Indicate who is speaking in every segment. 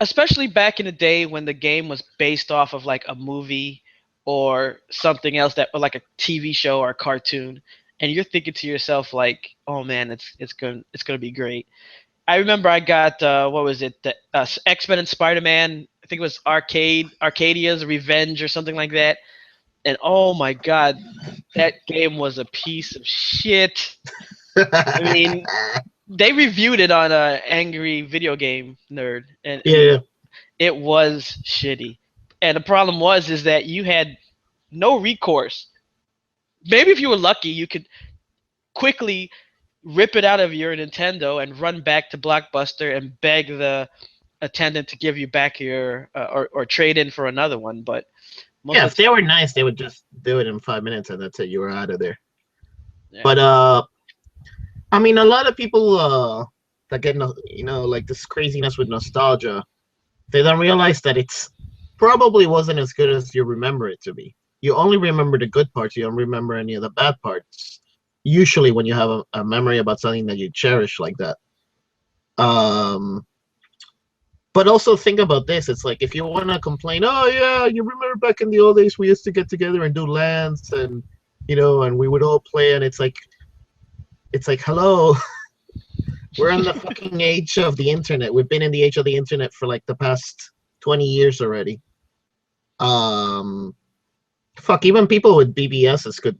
Speaker 1: especially back in the day when the game was based off of like a movie or something else that or like a TV show or a cartoon, and you're thinking to yourself like, oh man, it's gonna be great. I remember I got what was it, the X-Men and Spider-Man. I think it was Arcadia's Revenge or something like that. And oh my god, that game was a piece of shit. I mean, they reviewed it on Angry Video Game Nerd, and
Speaker 2: Yeah,
Speaker 1: it was shitty. And the problem was is that you had no recourse. Maybe if you were lucky, you could quickly rip it out of your Nintendo and run back to Blockbuster and beg the attendant to give you back your or trade in for another one. But most
Speaker 2: yeah.
Speaker 1: of
Speaker 2: If
Speaker 1: the
Speaker 2: they
Speaker 1: time,
Speaker 2: were nice, they would just do it in 5 minutes, and that's it. You were out of there.
Speaker 1: yeah.
Speaker 2: But I mean, a lot of people that get like this craziness with nostalgia, they don't realize that it's probably wasn't as good as you remember it to be. You only remember the good parts. You don't remember any of the bad parts. Usually, when you have a memory about something that you cherish like that. Um, but also think about this. It's like if you want to complain, oh yeah, you remember back in the old days we used to get together and do lands and and we would all play, and it's like hello, we're in the fucking age of the internet. We've been in the age of the internet for like the past 20 years already. Um, fuck, even people with BBSs could,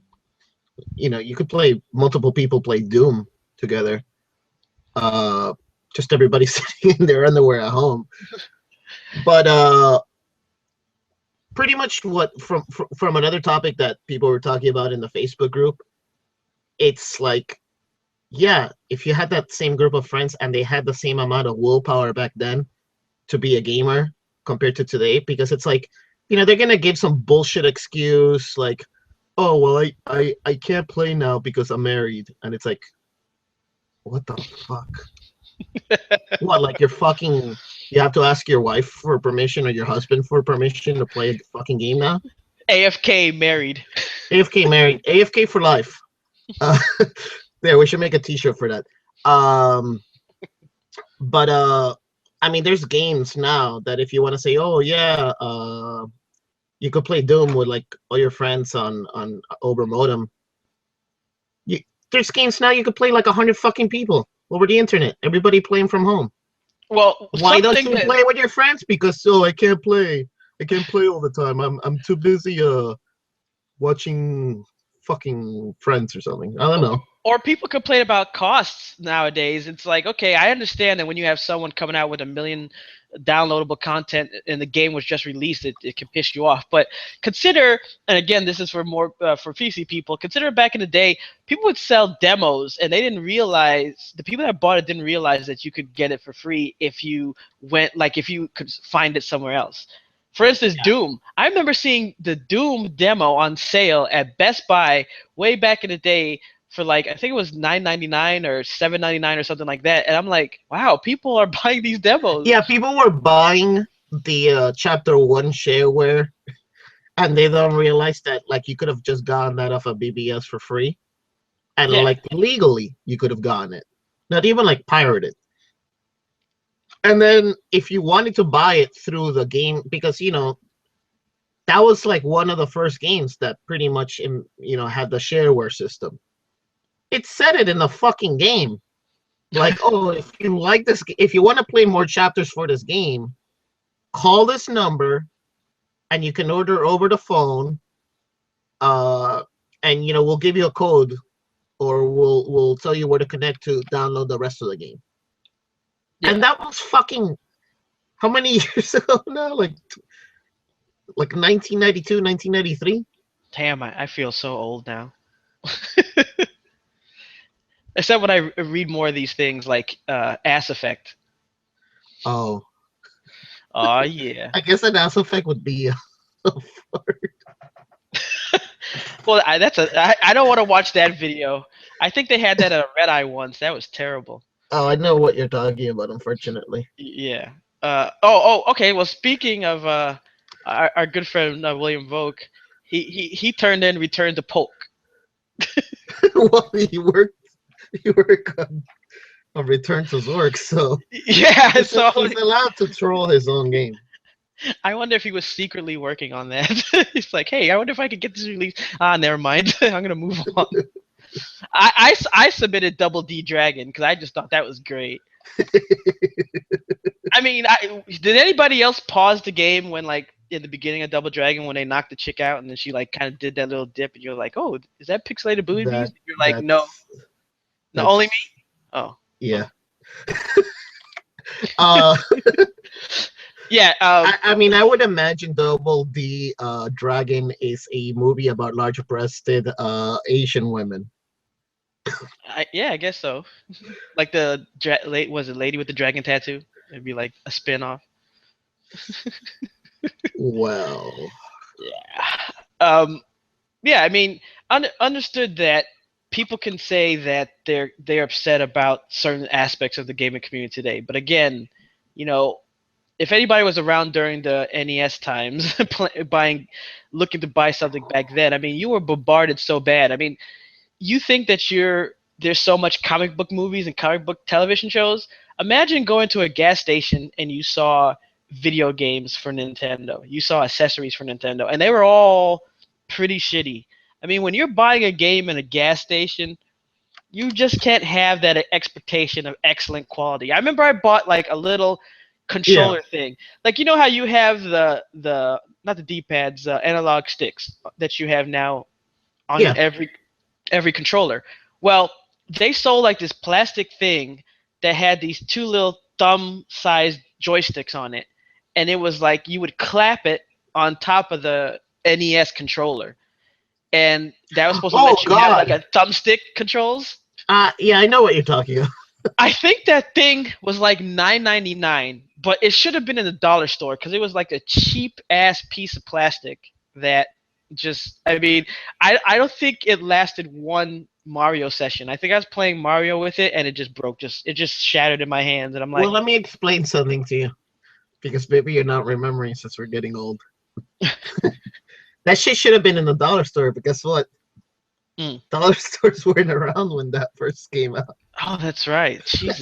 Speaker 2: you could play multiple people play Doom together. Uh, just everybody sitting in their underwear at home. But pretty much what from another topic that people were talking about in the Facebook group, it's like, yeah, if you had that same group of friends and they had the same amount of willpower back then to be a gamer compared to today, because it's like, they're gonna give some bullshit excuse like, oh well, I can't play now because I'm married, and it's like, what the fuck? What, like you have to ask your wife for permission or your husband for permission to play a fucking game now?
Speaker 1: AFK Married.
Speaker 2: AFK Married, AFK for Life. Uh, there, we should make a T-shirt for that. But I mean, there's games now that if you want to say, oh yeah, you could play Doom with like all your friends on over modem. There's games now you could play like 100 fucking people over the internet. Everybody playing from home.
Speaker 1: Well,
Speaker 2: Why don't
Speaker 1: something
Speaker 2: you
Speaker 1: that
Speaker 2: play with your friends? Because I can't play. I can't play all the time. I'm too busy watching fucking Friends or something. I don't know.
Speaker 1: or people complain about costs nowadays. It's like, okay, I understand that when you have someone coming out with a million downloadable content and the game was just released, it can piss you off. But consider, and again, this is for more for PC people. Consider back in the day, people would sell demos, and they didn't realize the people that bought it didn't realize that you could get it for free if you went like if you could find it somewhere else. For instance,
Speaker 2: Yeah.
Speaker 1: Doom. I remember seeing the Doom demo on sale at Best Buy way back in the day for like I think it was $9.99 or $7.99 or something like that, and I'm like, wow, people are buying these demos.
Speaker 2: Yeah, people were buying the chapter one shareware, and they don't realize that like you could have just gotten that off of BBS for free, and
Speaker 1: Yeah,
Speaker 2: like legally you could have gotten it, not even like pirated. And then if you wanted to buy it through the game, because that was like one of the first games that pretty much had the shareware system. It said it in the fucking game. Like, oh, if you like this, if you want to play more chapters for this game, call this number, and you can order over the phone. And we'll give you a code, or we'll tell you where to connect to download the rest of the game.
Speaker 1: yeah.
Speaker 2: And that was fucking how many years ago now? Like 1992, 1993.
Speaker 1: Damn, I feel so old now. Except when I read more of these things like Ass Effect.
Speaker 2: Oh,
Speaker 1: Oh yeah.
Speaker 2: I guess an Mass Effect would be.
Speaker 1: Well, I don't want to watch that video. I think they had that at a Red Eye once. That was terrible.
Speaker 2: Oh, I know what you're talking about. Unfortunately.
Speaker 1: Yeah. Oh. Okay. Well, speaking of our good friend William Vogue, he turned in Return to Polk.
Speaker 2: Well, you work on of Return to Zork, so
Speaker 1: Yeah, so
Speaker 2: he's allowed to troll his own game.
Speaker 1: I wonder if he was secretly working on that. He's like, hey, I wonder if I could get this released. Ah, never mind. I'm gonna move on. I submitted Double D Dragon because I just thought that was great. I mean, did anybody else pause the game when like in the beginning of Double Dragon when they knocked the chick out and then she like kind of did that little dip and you're like, oh, is that pixelated boobies?
Speaker 2: That
Speaker 1: And you're like, no,
Speaker 2: that's
Speaker 1: no, only me.
Speaker 2: that's
Speaker 1: Oh,
Speaker 2: yeah. Uh,
Speaker 1: yeah.
Speaker 2: I mean, I would imagine Double D Dragon is a movie about large-breasted Asian women.
Speaker 1: Yeah, I guess so. Like the was it Lady with the Dragon Tattoo? It'd be like a spin-off.
Speaker 2: Well,
Speaker 1: Yeah. Yeah, I mean, understood that people can say that they're upset about certain aspects of the gaming community today, but again, you know, if anybody was around during the NES times, looking to buy something back then, I mean, you were bombarded so bad. I mean, you think that there's so much comic book movies and comic book television shows. Imagine going to a gas station and you saw video games for Nintendo. You saw accessories for Nintendo, and they were all pretty shitty. I mean, when you're buying a game in a gas station, you just can't have that expectation of excellent quality. I remember I bought like a little
Speaker 2: yeah,
Speaker 1: controller thing. Like you know how you have the not the D-pads, analog sticks that you have now on
Speaker 2: yeah.
Speaker 1: every controller. Well, they sold like this plastic thing that had these two little thumb-sized joysticks on it, and it was like you would clap it on top of the NES controller, and that was supposed to
Speaker 2: Oh
Speaker 1: let you have like
Speaker 2: God.
Speaker 1: a thumbstick controls.
Speaker 2: Yeah, I know what you're talking about.
Speaker 1: I think that thing was like $9.99, but it should have been in the dollar store because it was like a cheap ass piece of plastic that just I mean I don't think it lasted one Mario session. I think I was playing Mario with it and it just broke. It just shattered in my hands and I'm
Speaker 2: Well,
Speaker 1: like,
Speaker 2: let me explain something to you because maybe you're not remembering since we're getting old. That shit should have been in the dollar store, but guess what?
Speaker 1: mm.
Speaker 2: Dollar stores weren't around when that first came out.
Speaker 1: Oh, that's right. Jesus.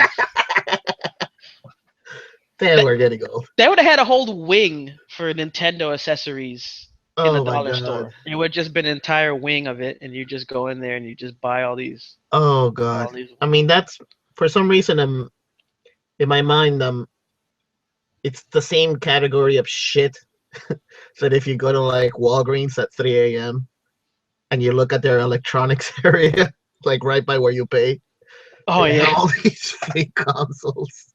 Speaker 2: Damn,
Speaker 1: That,
Speaker 2: we're getting old.
Speaker 1: they would have had a whole wing for Nintendo accessories in the
Speaker 2: Oh my
Speaker 1: dollar
Speaker 2: God.
Speaker 1: store. It would have just been an entire wing of it and you just go in there and you just buy
Speaker 2: Oh
Speaker 1: all
Speaker 2: God.
Speaker 1: these
Speaker 2: I mean, that's for some reason in my mind it's the same category of shit. So that if you go to like Walgreens at 3 a.m. and you look at their electronics area, like right by where you pay,
Speaker 1: Oh
Speaker 2: they have
Speaker 1: yeah.
Speaker 2: all these fake consoles.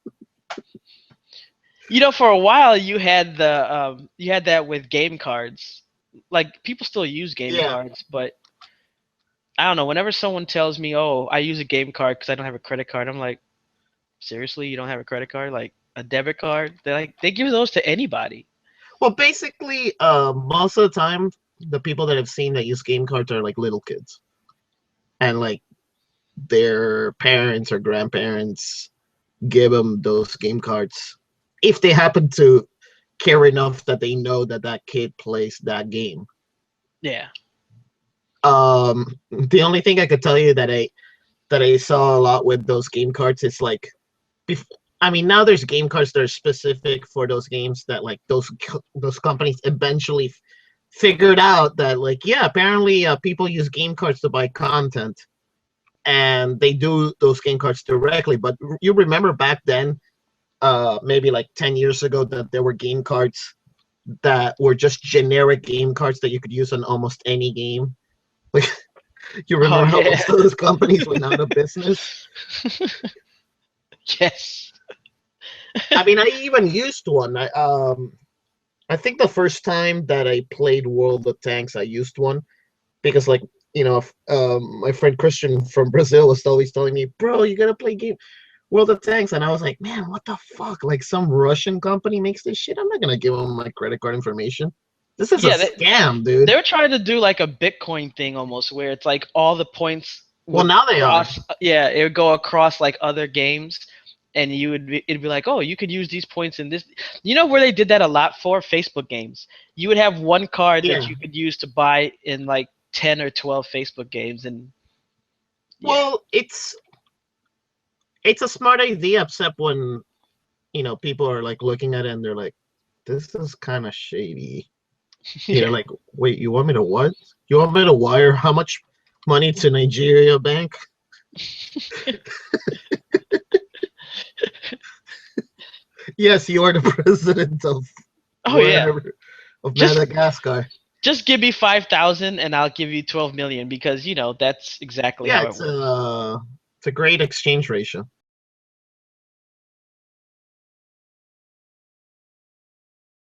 Speaker 1: You know, for a while you had that with game cards. Like people still use game
Speaker 2: Yeah.
Speaker 1: cards, but I don't know. Whenever someone tells me, "Oh, I use a game card because I don't have a credit card," I'm like, "Seriously, you don't have a credit card? Like a debit card?" They give those to anybody.
Speaker 2: Well, basically, most of the time, the people that I've seen that use game cards are like little kids, and like their parents or grandparents give them those game cards if they happen to care enough that they know that that kid plays that game.
Speaker 1: Yeah.
Speaker 2: The only thing I could tell you that I saw a lot with those game cards is like, I mean, now there's game cards that are specific for those games that like those companies eventually figured out that like yeah, apparently people use game cards to buy content, and they do those game cards directly. But you remember back then, maybe like 10 years ago, that there were game cards that were just generic game cards that you could use on almost any game. Like, you
Speaker 1: Oh
Speaker 2: remember how
Speaker 1: yeah.
Speaker 2: most of those companies went out of business?
Speaker 1: Yes.
Speaker 2: I mean, I even used one. I think the first time that I played World of Tanks, I used one because, like, you know, my friend Christian from Brazil was always telling me, "Bro, you gotta play game World of Tanks," and I was like, "Man, what the fuck? Like, some Russian company makes this shit. I'm not gonna give them my credit card information. This is a
Speaker 1: Yeah,
Speaker 2: scam, dude."
Speaker 1: they were trying to do like a Bitcoin thing almost, where it's like all the points
Speaker 2: Well,
Speaker 1: would
Speaker 2: now they are.
Speaker 1: cross. Yeah, it would go across like other games, and it'd be like, oh, you could use these points in this. You know where they did that a lot for Facebook games. You would have one card that
Speaker 2: Yeah.
Speaker 1: you could use to buy in like 10 or 12 Facebook games, and yeah,
Speaker 2: Well, It's a smart idea, except when people are like looking at it and they're like, "This is kind of shady."
Speaker 1: Yeah.
Speaker 2: Like, wait, you want me to what? You want me to wire how much money to Nigeria bank? Yes, you are the president of
Speaker 1: Oh yeah.
Speaker 2: wherever, of
Speaker 1: Just
Speaker 2: Madagascar.
Speaker 1: just give me 5,000 and I'll give you 12 million because that's exactly
Speaker 2: Yeah,
Speaker 1: how it works.
Speaker 2: it's a great exchange ratio.